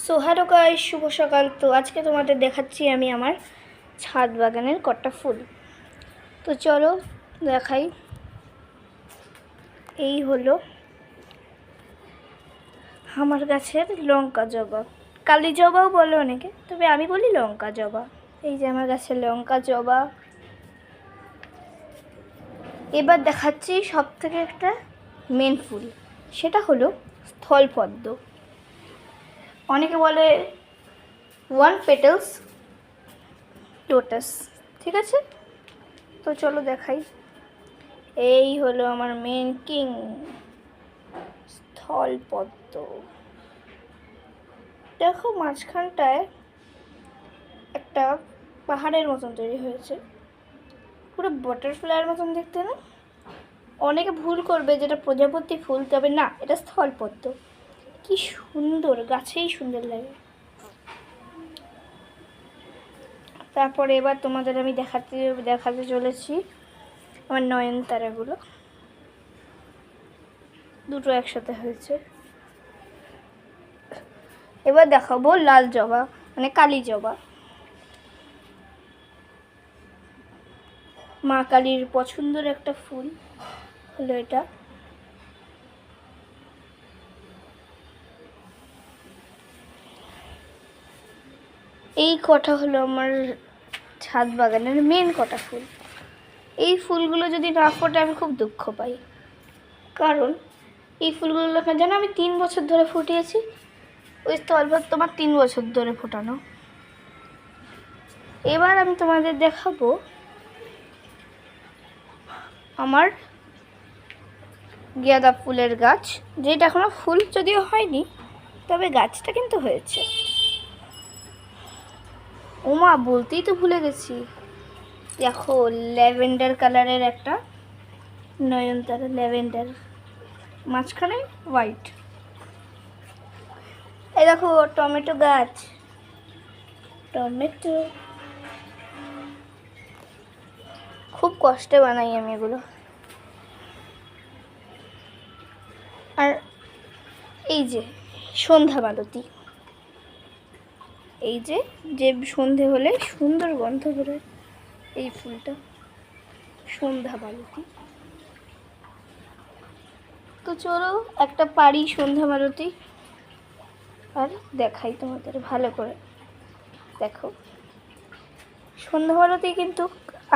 So hello guys, শুভ সকাল। তো আজকে তোমাদের দেখাচ্ছি আমি আমার ছাদ বাগানের কটা ফুল। তো চলো দেখাই। এই হলো আমার গাছের লঙ্কা জবা, কালী জবাও বলে অনেকে, তবে আমি বলি লঙ্কা জবা। এই যে আমার গাছের লঙ্কা জবা। এবার দেখাচ্ছি সব থেকে একটা মেন ফুল, সেটা হলো স্থলপদ্ম। অনেকে বলে ওয়ান পেটালস লোটাস, ঠিক আছে? তো চলো দেখাই। এই হলো আমার মেন কিং, স্থলপদ্ম। দেখো মাঝখানটায় একটা পাহাড়ের মতন তৈরি হয়েছে, পুরো বাটারফ্লাইয়ের মতন দেখতে না? অনেকে ভুল করবে যেটা প্রজাপতি ফুল, তবে না, এটা স্থলপদ্ম। কি সুন্দর, গাছেই সুন্দর লাগে। তারপরে এবার তোমাদের আমি দেখাতে চলেছি আমার নয়নতারাগুলো। দুটো একসাথে হয়েছে। এবার দেখাবো লাল জবা, মানে কালী জবা। মা কালীর পছন্দের একটা ফুল হলো এটা। এই কটা হলো আমার ছাদ বাগানের মেন কটা ফুল। এই ফুলগুলো যদি না ফোটে আমি খুব দুঃখ পাই, কারণ এই ফুলগুলো যেন আমি 3 বছর ধরে ফুটিয়েছি। ওই স্থলপদ্ম তোমার 3 বছর ধরে ফোটানো। এবার আমি তোমাদের দেখাবো আমার গাঁদা ফুলের গাছ, যেটা এখনো ফুল যদিও হয়নি, তবে গাছটা কিন্তু হয়েছে। ওমা, বলতেই তো ভুলে গেছি, দেখো ল্যাভেন্ডার কালারের একটা নয়নতারা, ল্যাভেন্ডার, মাঝখানে হোয়াইট। এই দেখো টমেটো গাছ, টমেটো। খুব কষ্টে বানাই আমি এগুলো। আর এই যে সন্ধ্যা মালতী, এই যে যে সন্ধে হলে সুন্দর গন্ধ বেরোয়, এই ফুলটা সন্ধ্যা মালতী। তো চলো একটা পারি সন্ধ্যা মালতী আর দেখাই তোমাদের ভালো করে। দেখো সন্ধ্যা মালতী কিন্তু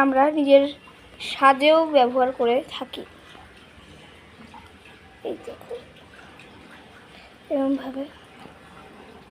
আমরা নিজের সাজেও ব্যবহার করে থাকি। এই দেখো এরকমভাবে